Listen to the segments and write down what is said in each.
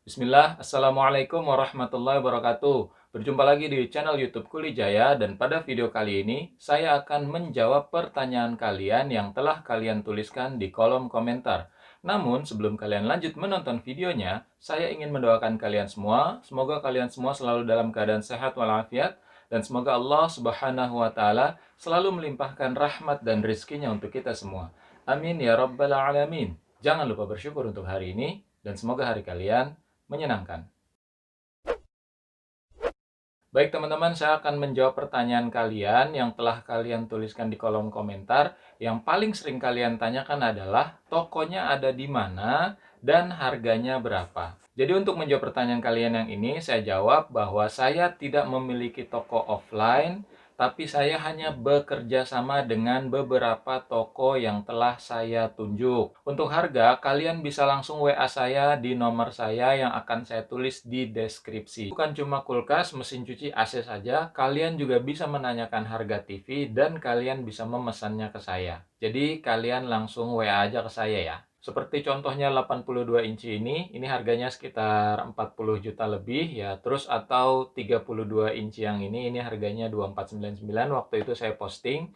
Bismillah, Assalamualaikum warahmatullahi wabarakatuh. Berjumpa lagi di channel YouTube Kulijaya dan pada video kali ini saya akan menjawab pertanyaan kalian yang telah kalian tuliskan di kolom komentar. Namun sebelum kalian lanjut menonton videonya, saya ingin mendoakan kalian semua. Semoga kalian semua selalu dalam keadaan sehat walafiat dan semoga Allah Subhanahu wa taala selalu melimpahkan rahmat dan rizkinya untuk kita semua. Amin ya rabbal alamin. Jangan lupa bersyukur untuk hari ini dan semoga hari kalian menyenangkan. Baik teman-teman, saya akan menjawab pertanyaan kalian yang telah kalian tuliskan di kolom komentar. Yang paling sering kalian tanyakan adalah tokonya ada di mana dan harganya berapa. Jadi untuk menjawab pertanyaan kalian yang ini, saya jawab bahwa saya tidak memiliki toko offline, tapi saya hanya bekerja sama dengan beberapa toko yang telah saya tunjuk. Untuk harga, kalian bisa langsung WA saya di nomor saya yang akan saya tulis di deskripsi. Bukan cuma kulkas, mesin cuci, AC saja, kalian juga bisa menanyakan harga TV dan kalian bisa memesannya ke saya. Jadi kalian langsung WA aja ke saya ya. Seperti contohnya 82 inci ini harganya sekitar 40 juta lebih ya. Terus atau 32 inci yang ini harganya 2499 waktu itu saya posting.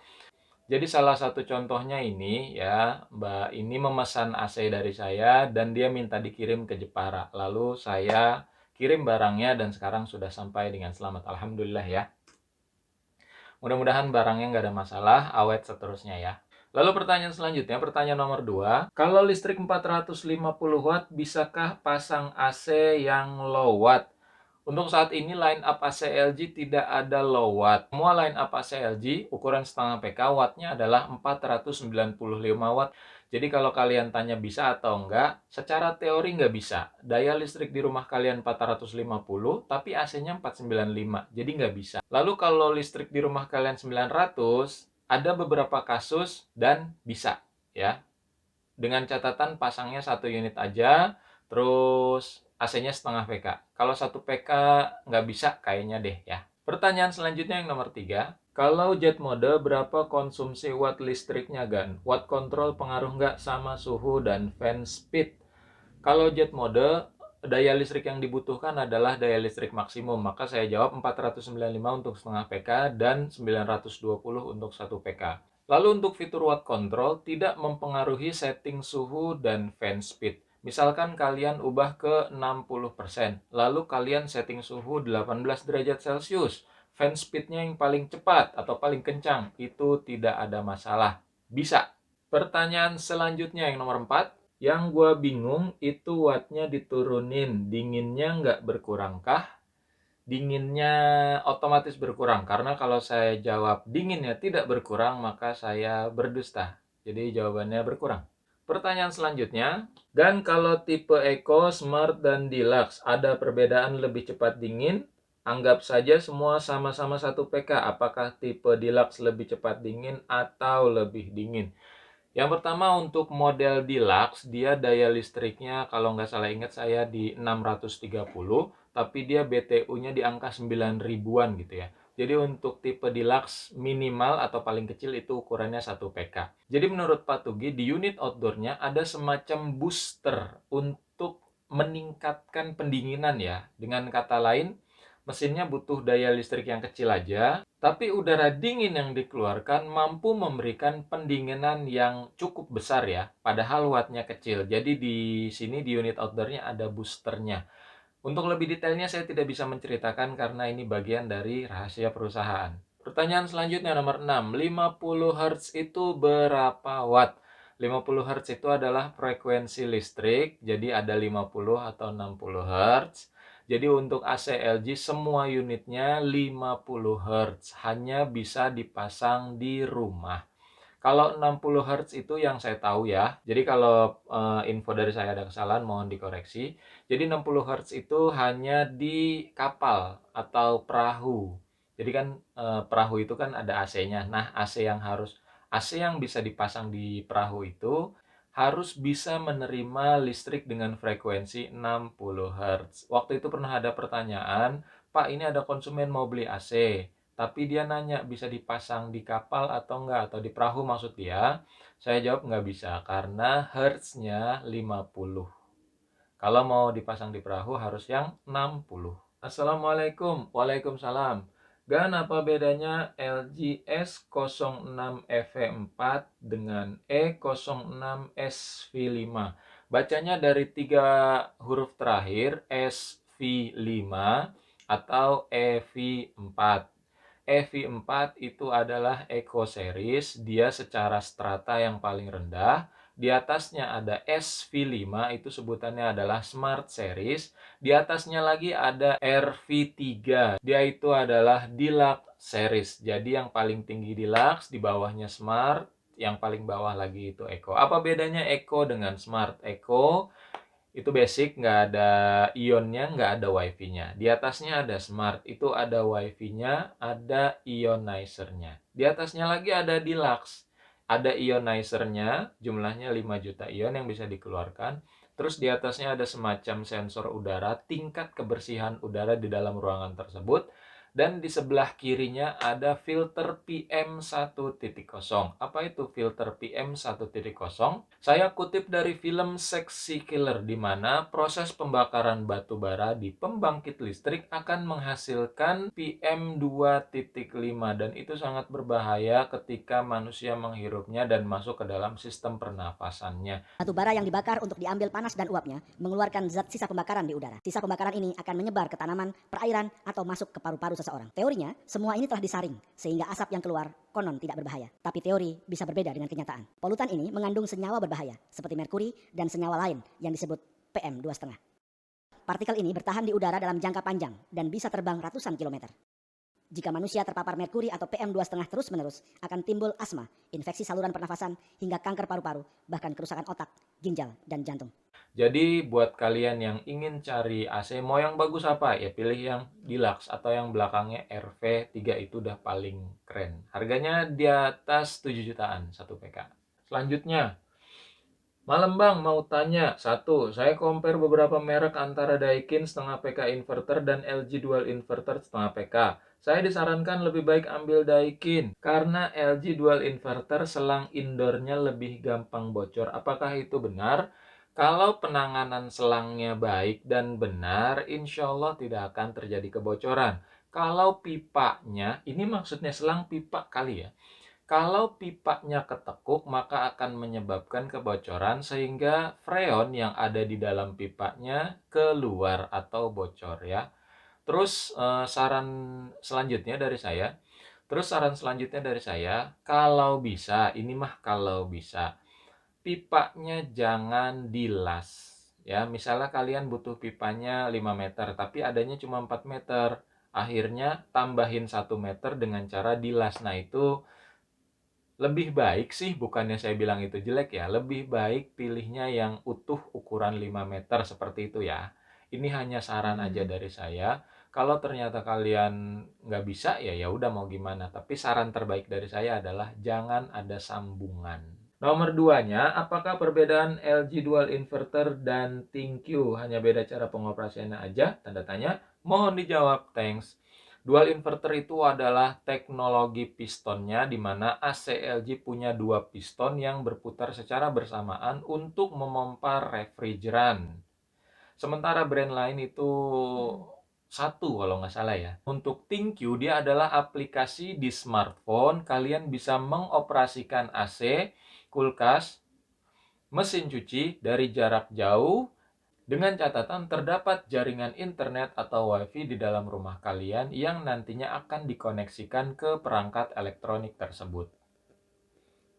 Jadi salah satu contohnya ini ya, Mbak ini memesan AC dari saya dan dia minta dikirim ke Jepara. Lalu saya kirim barangnya dan sekarang sudah sampai dengan selamat. Alhamdulillah ya. Mudah-mudahan barangnya nggak ada masalah, awet seterusnya ya. Lalu pertanyaan selanjutnya, pertanyaan nomor 2. Kalau listrik 450 watt, bisakah pasang AC yang low watt? Untuk saat ini line up AC LG tidak ada low watt. Semua line up AC LG ukuran setengah PK wattnya adalah 495 watt. Jadi kalau kalian tanya bisa atau enggak, secara teori nggak bisa. Daya listrik di rumah kalian 450, tapi AC-nya 495. Jadi nggak bisa. Lalu kalau listrik di rumah kalian 900, ada beberapa kasus dan bisa. Ya, dengan catatan pasangnya satu unit aja, terus AC-nya setengah PK. Kalau satu PK nggak bisa kayaknya deh ya. Pertanyaan selanjutnya yang nomor 3. Kalau jet mode, berapa konsumsi watt listriknya, Gan? Watt control pengaruh nggak sama suhu dan fan speed? Kalau jet mode, daya listrik yang dibutuhkan adalah daya listrik maksimum. Maka saya jawab 495 untuk setengah PK dan 920 untuk 1 PK. Lalu untuk fitur watt control tidak mempengaruhi setting suhu dan fan speed. Misalkan kalian ubah ke 60%, lalu kalian setting suhu 18 derajat Celcius. Fan speednya yang paling cepat atau paling kencang, itu tidak ada masalah. Bisa. Pertanyaan selanjutnya yang nomor 4. Yang gue bingung itu wattnya diturunin, dinginnya nggak berkurangkah? Dinginnya otomatis berkurang, karena kalau saya jawab dinginnya tidak berkurang, maka saya berdusta. Jadi jawabannya berkurang. Pertanyaan selanjutnya, dan kalau tipe Eco, Smart, dan Deluxe ada perbedaan lebih cepat dingin? Anggap saja semua sama-sama 1 PK, apakah tipe Deluxe lebih cepat dingin atau lebih dingin? Yang pertama untuk model Deluxe, dia daya listriknya kalau nggak salah ingat saya di 630, tapi dia BTU-nya di angka 9 ribuan gitu ya. Jadi untuk tipe Deluxe minimal atau paling kecil itu ukurannya 1 PK. Jadi menurut Pak Tugi di unit outdoornya ada semacam booster untuk meningkatkan pendinginan ya. Dengan kata lain, mesinnya butuh daya listrik yang kecil aja, tapi udara dingin yang dikeluarkan mampu memberikan pendinginan yang cukup besar ya, padahal wattnya kecil. Jadi di sini di unit outdoornya ada boosternya. Untuk lebih detailnya saya tidak bisa menceritakan karena ini bagian dari rahasia perusahaan. Pertanyaan selanjutnya nomor 6. 50 Hz itu berapa watt? 50 Hz itu adalah frekuensi listrik, jadi ada 50 atau 60 Hz. Jadi untuk AC LG semua unitnya 50 Hz, hanya bisa dipasang di rumah. Kalau 60 Hz itu yang saya tahu ya. Jadi kalau info dari saya ada kesalahan mohon dikoreksi. Jadi 60 Hz itu hanya di kapal atau perahu. Jadi kan perahu itu kan ada AC-nya. Nah, AC yang bisa dipasang di perahu itu harus bisa menerima listrik dengan frekuensi 60 Hz. Waktu itu pernah ada pertanyaan, "Pak, ini ada konsumen mau beli AC, tapi dia nanya bisa dipasang di kapal atau enggak, atau di perahu maksud dia." Saya jawab nggak bisa, karena hertznya 50. Kalau mau dipasang di perahu harus yang 60. Assalamualaikum. Waalaikumsalam. Gan, apa bedanya LG S06 EV4 dengan E06 SV5? Bacanya dari 3 huruf terakhir SV5 atau EV4. EV4 itu adalah Eco Series, dia secara strata yang paling rendah. Di atasnya ada SV5, itu sebutannya adalah Smart Series. Di atasnya lagi ada RV3, dia itu adalah Deluxe Series. Jadi yang paling tinggi Deluxe, di bawahnya Smart, yang paling bawah lagi itu Eco. Apa bedanya Eco dengan Smart? Eco itu basic, nggak ada ionnya, nggak ada wifi-nya. Di atasnya ada smart, itu ada wifi-nya, ada ionizer-nya. Di atasnya lagi ada deluxe, ada ionizer-nya, jumlahnya 5 juta ion yang bisa dikeluarkan. Terus di atasnya ada semacam sensor udara, tingkat kebersihan udara di dalam ruangan tersebut. Dan di sebelah kirinya ada filter PM1.0. Apa itu filter PM1.0? Saya kutip dari film Sexy Killer, di mana proses pembakaran batu bara di pembangkit listrik akan menghasilkan PM2.5 dan itu sangat berbahaya ketika manusia menghirupnya dan masuk ke dalam sistem pernafasannya. Batu bara yang dibakar untuk diambil panas dan uapnya mengeluarkan zat sisa pembakaran di udara. Sisa pembakaran ini akan menyebar ke tanaman, perairan, atau masuk ke paru-paru seseorang. Teorinya, semua ini telah disaring sehingga asap yang keluar konon tidak berbahaya. Tapi teori bisa berbeda dengan kenyataan. Polutan ini mengandung senyawa berbahaya seperti merkuri dan senyawa lain yang disebut PM2,5. Partikel ini bertahan di udara dalam jangka panjang dan bisa terbang ratusan kilometer. Jika manusia terpapar merkuri atau PM2,5 terus-menerus, akan timbul asma, infeksi saluran pernafasan, hingga kanker paru-paru, bahkan kerusakan otak, ginjal, dan jantung. Jadi buat kalian yang ingin cari AC mau yang bagus apa? Ya pilih yang Deluxe atau yang belakangnya RV3, itu udah paling keren. Harganya di atas 7 jutaan 1 PK. Selanjutnya, malam bang, mau tanya. Satu, saya compare beberapa merek antara Daikin setengah PK inverter dan LG dual inverter setengah PK. Saya disarankan lebih baik ambil Daikin karena LG dual inverter selang indoornya lebih gampang bocor. Apakah itu benar? Kalau penanganan selangnya baik dan benar, insya Allah tidak akan terjadi kebocoran. Kalau pipanya, ini maksudnya selang pipa kali ya. Kalau pipanya ketekuk, maka akan menyebabkan kebocoran sehingga freon yang ada di dalam pipanya keluar atau bocor ya. Terus saran selanjutnya dari saya, kalau bisa, ini mah kalau bisa, pipanya jangan dilas. Ya, misalnya kalian butuh pipanya 5 meter, tapi adanya cuma 4 meter. Akhirnya tambahin 1 meter dengan cara dilas. Nah, itu lebih baik sih, bukannya saya bilang itu jelek ya, lebih baik pilihnya yang utuh ukuran 5 meter seperti itu ya. Ini hanya saran aja dari saya. Kalau ternyata kalian nggak bisa, ya ya udah mau gimana. Tapi saran terbaik dari saya adalah jangan ada sambungan. Nomor duanya, apakah perbedaan LG Dual Inverter dan ThinQ hanya beda cara pengoperasiannya aja? Tanda tanya. Mohon dijawab, thanks. Dual inverter itu adalah teknologi pistonnya, di mana AC LG punya 2 piston yang berputar secara bersamaan untuk memompa refrigeran. Sementara brand lain itu satu kalau nggak salah ya. Untuk ThinQ, dia adalah aplikasi di smartphone. Kalian bisa mengoperasikan AC, kulkas, mesin cuci dari jarak jauh dengan catatan terdapat jaringan internet atau wifi di dalam rumah kalian yang nantinya akan dikoneksikan ke perangkat elektronik tersebut.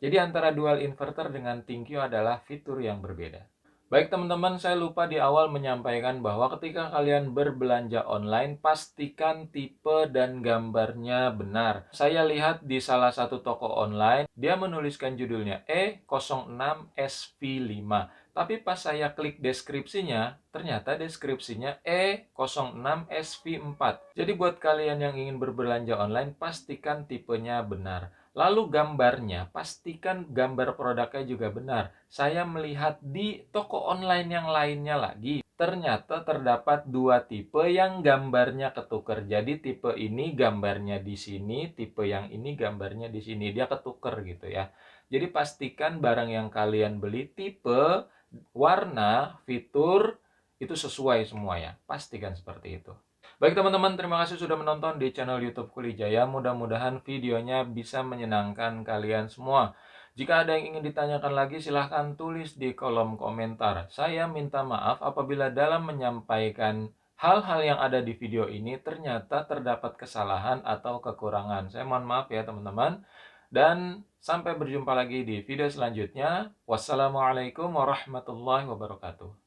Jadi antara dual inverter dengan ThinQ adalah fitur yang berbeda. Baik teman-teman, saya lupa di awal menyampaikan bahwa ketika kalian berbelanja online, pastikan tipe dan gambarnya benar. Saya lihat di salah satu toko online, dia menuliskan judulnya E06SV5. Tapi pas saya klik deskripsinya, ternyata deskripsinya E06SV4. Jadi buat kalian yang ingin berbelanja online, pastikan tipenya benar. Lalu gambarnya, pastikan gambar produknya juga benar. Saya melihat di toko online yang lainnya lagi, ternyata terdapat 2 tipe yang gambarnya ketuker. Jadi tipe ini gambarnya di sini, tipe yang ini gambarnya di sini. Dia ketuker gitu ya. Jadi pastikan barang yang kalian beli tipe, warna, fitur, itu sesuai semua ya. Pastikan seperti itu. Baik teman-teman, terima kasih sudah menonton di channel YouTube Kulijaya. Mudah-mudahan videonya bisa menyenangkan kalian semua. Jika ada yang ingin ditanyakan lagi, silahkan tulis di kolom komentar. Saya minta maaf apabila dalam menyampaikan hal-hal yang ada di video ini ternyata terdapat kesalahan atau kekurangan. Saya mohon maaf ya teman-teman. Dan sampai berjumpa lagi di video selanjutnya. Wassalamualaikum warahmatullahi wabarakatuh.